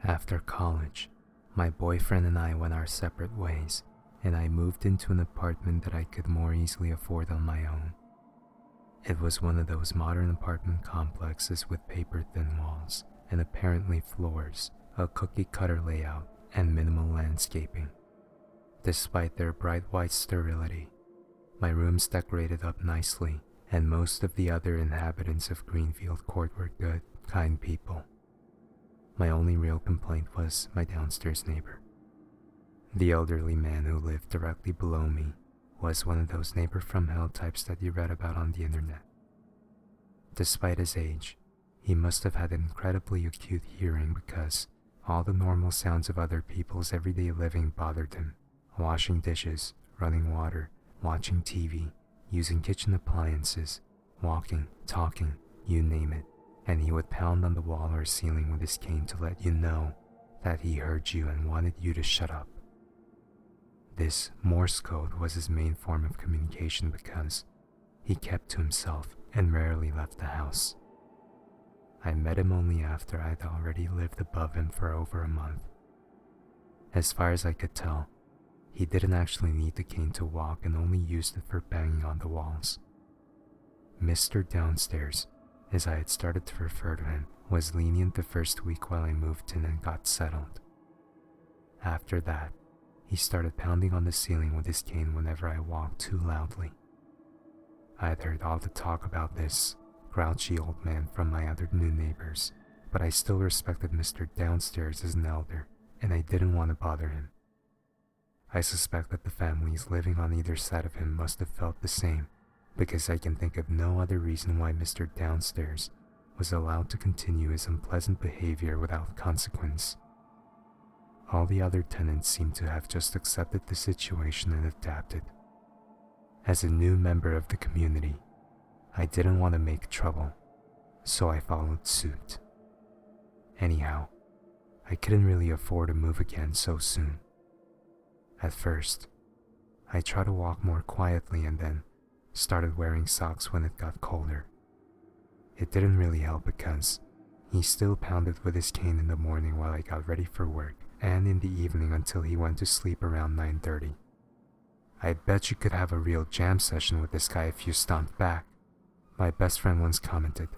After college, my boyfriend and I went our separate ways, and I moved into an apartment that I could more easily afford on my own. It was one of those modern apartment complexes with paper-thin walls and apparently floors, a cookie-cutter layout, and minimal landscaping. Despite their bright white sterility, my rooms decorated up nicely, and most of the other inhabitants of Greenfield Court were good, kind people. My only real complaint was my downstairs neighbor. The elderly man who lived directly below me was one of those neighbor from hell types that you read about on the internet. Despite his age, he must have had incredibly acute hearing because all the normal sounds of other people's everyday living bothered him. Washing dishes, running water, watching TV, using kitchen appliances, walking, talking, you name it, and he would pound on the wall or ceiling with his cane to let you know that he heard you and wanted you to shut up. This Morse code was his main form of communication because he kept to himself and rarely left the house. I met him only after I'd already lived above him for over a month. As far as I could tell, he didn't actually need the cane to walk and only used it for banging on the walls. Mr. Downstairs, as I had started to refer to him, was lenient the first week while I moved in and got settled. After that, he started pounding on the ceiling with his cane whenever I walked too loudly. I had heard all the talk about this grouchy old man from my other new neighbors, but I still respected Mr. Downstairs as an elder, and I didn't want to bother him. I suspect that the families living on either side of him must have felt the same, because I can think of no other reason why Mr. Downstairs was allowed to continue his unpleasant behavior without consequence. All the other tenants seemed to have just accepted the situation and adapted. As a new member of the community, I didn't want to make trouble, so I followed suit. Anyhow, I couldn't really afford to move again so soon. At first, I tried to walk more quietly and then started wearing socks when it got colder. It didn't really help because he still pounded with his cane in the morning while I got ready for work and in the evening until he went to sleep around 9:30. I bet you could have a real jam session with this guy if you stomped back, my best friend once commented.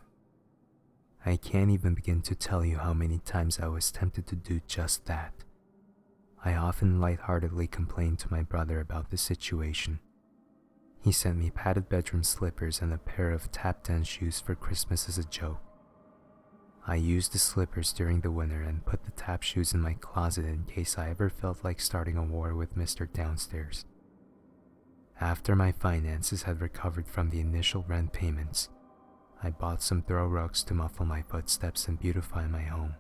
I can't even begin to tell you how many times I was tempted to do just that. I often lightheartedly complained to my brother about the situation. He sent me padded bedroom slippers and a pair of tap-dance shoes for Christmas as a joke. I used the slippers during the winter and put the tap shoes in my closet in case I ever felt like starting a war with Mr. Downstairs. After my finances had recovered from the initial rent payments, I bought some throw rugs to muffle my footsteps and beautify my home.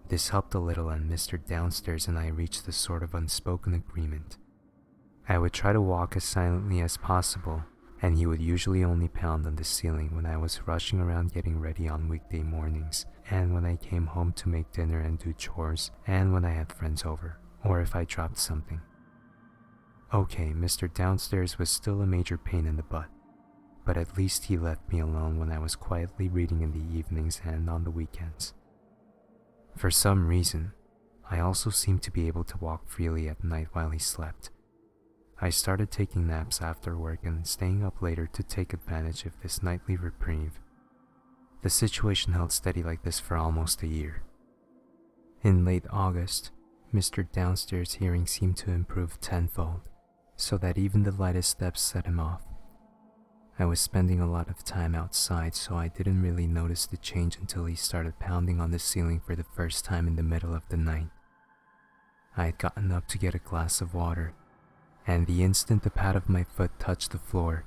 This helped a little and Mr. Downstairs and I reached a sort of unspoken agreement. I would try to walk as silently as possible, and he would usually only pound on the ceiling when I was rushing around getting ready on weekday mornings, and when I came home to make dinner and do chores, and when I had friends over, or if I dropped something. Okay, Mr. Downstairs was still a major pain in the butt, but at least he left me alone when I was quietly reading in the evenings and on the weekends. For some reason, I also seemed to be able to walk freely at night while he slept. I started taking naps after work and staying up later to take advantage of this nightly reprieve. The situation held steady like this for almost a year. In late August, Mr. Downstairs' hearing seemed to improve tenfold, so that even the lightest steps set him off. I was spending a lot of time outside, so I didn't really notice the change until he started pounding on the ceiling for the first time in the middle of the night. I had gotten up to get a glass of water, and the instant the pad of my foot touched the floor,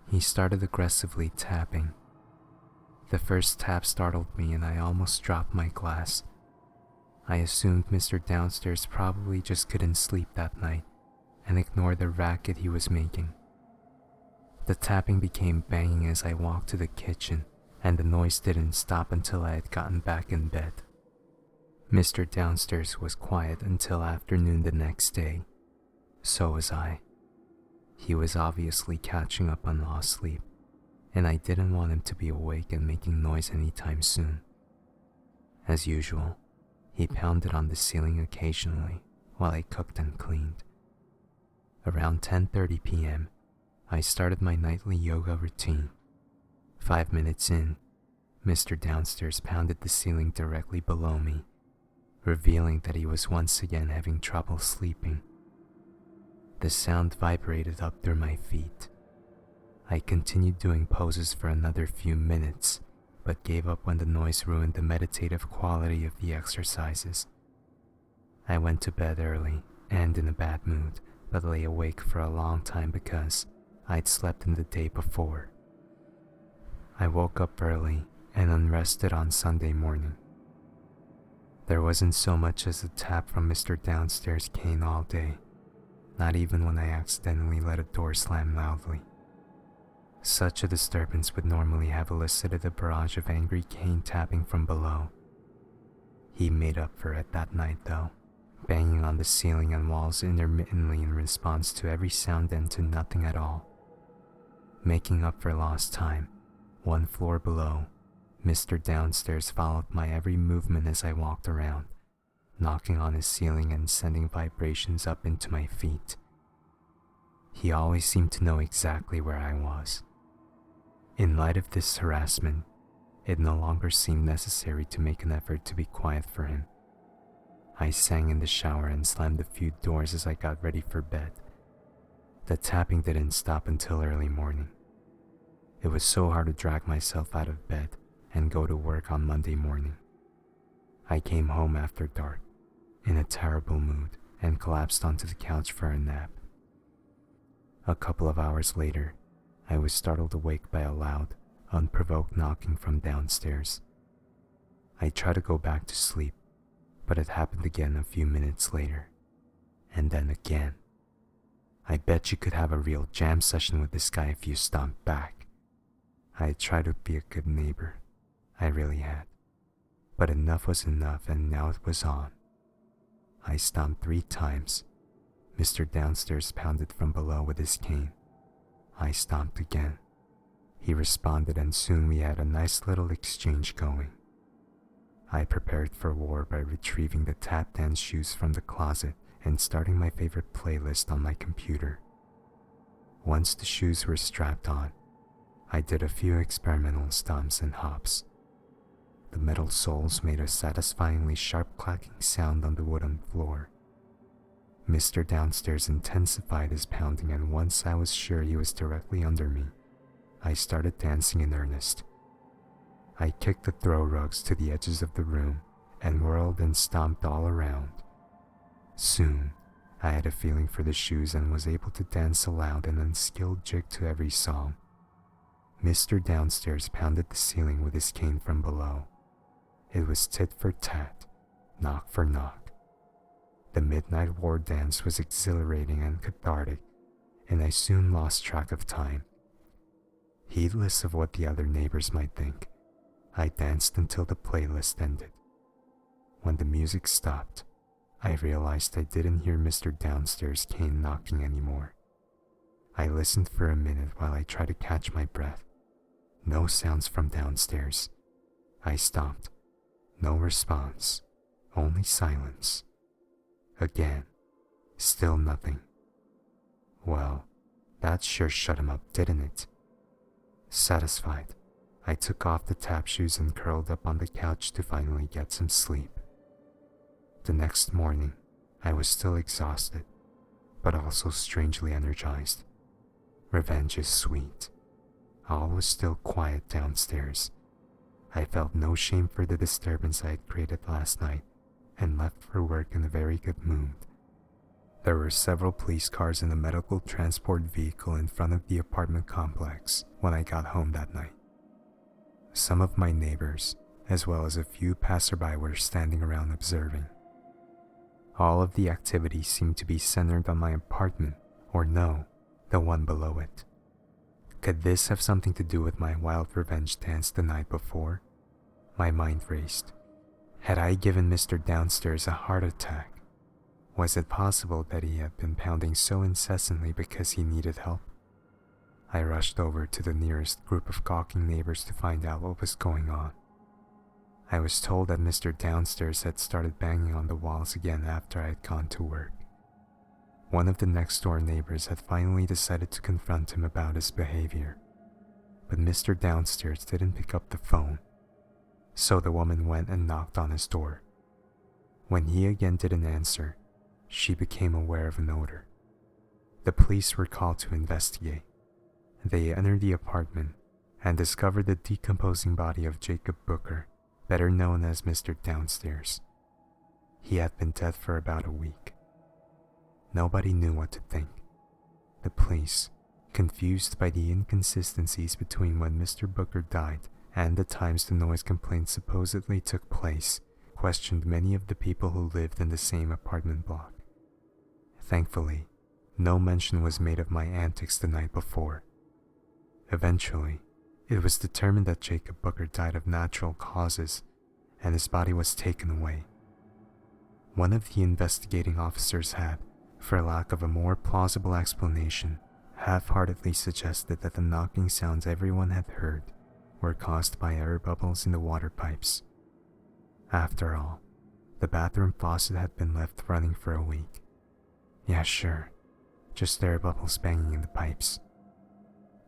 he started aggressively tapping. The first tap startled me and I almost dropped my glass. I assumed Mr. Downstairs probably just couldn't sleep that night and ignored the racket he was making. The tapping became banging as I walked to the kitchen, and the noise didn't stop until I had gotten back in bed. Mr. Downstairs was quiet until afternoon the next day. So was I. He was obviously catching up on nosleep, and I didn't want him to be awake and making noise anytime soon. As usual, he He pounded on the ceiling occasionally while I cooked and cleaned. Around 10:30 p.m., I started my nightly yoga routine. 5 minutes in, Mr. Downstairs pounded the ceiling directly below me, revealing that he was once again having trouble sleeping. The sound vibrated up through my feet. I continued doing poses for another few minutes, but gave up when the noise ruined the meditative quality of the exercises. I went to bed early and in a bad mood, but lay awake for a long time because I'd slept in the day before. I woke up early and unrested on Sunday morning. There wasn't so much as a tap from Mr. Downstairs' cane all day, not even when I accidentally let a door slam loudly. Such a disturbance would normally have elicited a barrage of angry cane tapping from below. He made up for it that night though, banging on the ceiling and walls intermittently in response to every sound and to nothing at all. Making up for lost time, one floor below, Mr. Downstairs followed my every movement as I walked around, knocking on his ceiling and sending vibrations up into my feet. He always seemed to know exactly where I was. In light of this harassment, it no longer seemed necessary to make an effort to be quiet for him. I sang in the shower and slammed a few doors as I got ready for bed. The tapping didn't stop until early morning. It was so hard to drag myself out of bed and go to work on Monday morning. I came home after dark, in a terrible mood, and collapsed onto the couch for a nap. A couple of hours later, I was startled awake by a loud, unprovoked knocking from downstairs. I tried to go back to sleep, but it happened again a few minutes later, and then again. I bet you could have a real jam session with this guy if you stomped back. I had tried to be a good neighbor, I really had, but enough was enough and now it was on. I stomped 3 times. Mr. Downstairs pounded from below with his cane. I stomped again. He responded and soon we had a nice little exchange going. I prepared for war by retrieving the tap dance shoes from the closet and starting my favorite playlist on my computer. Once the shoes were strapped on, I did a few experimental stomps and hops. The metal soles made a satisfyingly sharp clacking sound on the wooden floor. Mr. Downstairs intensified his pounding, and once I was sure he was directly under me, I started dancing in earnest. I kicked the throw rugs to the edges of the room and whirled and stomped all around. Soon, I had a feeling for the shoes and was able to dance a loud and unskilled jig to every song. Mr. Downstairs pounded the ceiling with his cane from below. It was tit for tat, knock for knock. The midnight war dance was exhilarating and cathartic, and I soon lost track of time. Heedless of what the other neighbors might think, I danced until the playlist ended. When the music stopped, I realized I didn't hear Mr. Downstairs' cane knocking anymore. I listened for a minute while I tried to catch my breath. No sounds from downstairs. I stomped. No response, only silence. Again, still nothing. Well, that sure shut him up, didn't it? Satisfied, I took off the tap shoes and curled up on the couch to finally get some sleep. The next morning, I was still exhausted, but also strangely energized. Revenge is sweet. All was still quiet downstairs. I felt no shame for the disturbance I had created last night and left for work in a very good mood. There were several police cars and a medical transport vehicle in front of the apartment complex when I got home that night. Some of my neighbors, as well as a few passerby, were standing around observing. All of the activity seemed to be centered on my apartment, or no, the one below it. Could this have something to do with my wild revenge dance the night before? My mind raced. Had I given Mr. Downstairs a heart attack? Was it possible that he had been pounding so incessantly because he needed help? I rushed over to the nearest group of gawking neighbors to find out what was going on. I was told that Mr. Downstairs had started banging on the walls again after I had gone to work. One of the next door neighbors had finally decided to confront him about his behavior, but Mr. Downstairs didn't pick up the phone, so the woman went and knocked on his door. When he again didn't answer, she became aware of an odor. The police were called to investigate. They entered the apartment and discovered the decomposing body of Jacob Booker, better known as Mr. Downstairs. He had been dead for about a week. Nobody knew what to think. The police, confused by the inconsistencies between when Mr. Booker died and the times the noise complaints supposedly took place, questioned many of the people who lived in the same apartment block. Thankfully, no mention was made of my antics the night before. Eventually, it was determined that Jacob Booker died of natural causes, and his body was taken away. One of the investigating officers had, for lack of a more plausible explanation, half-heartedly suggested that the knocking sounds everyone had heard were caused by air bubbles in the water pipes. After all, the bathroom faucet had been left running for a week. Yeah, sure, just air bubbles banging in the pipes.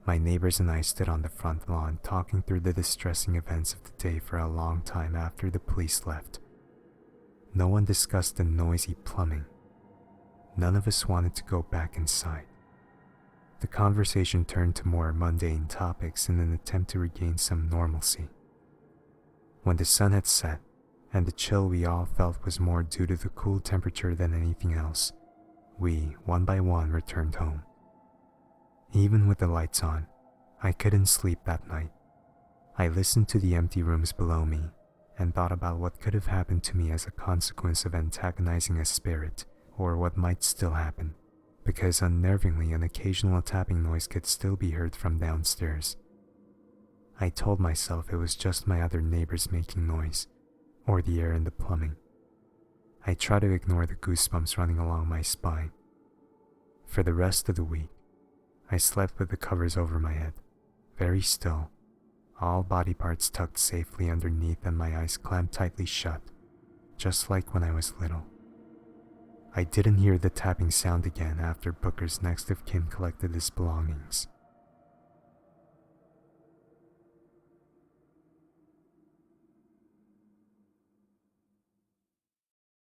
My neighbors and I stood on the front lawn talking through the distressing events of the day for a long time after the police left. No one discussed the noisy plumbing. None of us wanted to go back inside. The conversation turned to more mundane topics in an attempt to regain some normalcy. When the sun had set, and the chill we all felt was more due to the cool temperature than anything else, we, one by one, returned home. Even with the lights on, I couldn't sleep that night. I listened to the empty rooms below me and thought about what could have happened to me as a consequence of antagonizing a spirit, or what might still happen, because unnervingly an occasional tapping noise could still be heard from downstairs. I told myself it was just my other neighbors making noise, or the air in the plumbing. I tried to ignore the goosebumps running along my spine. For the rest of the week, I slept with the covers over my head, very still, all body parts tucked safely underneath and my eyes clamped tightly shut, just like when I was little. I didn't hear the tapping sound again after Booker's next of kin collected his belongings.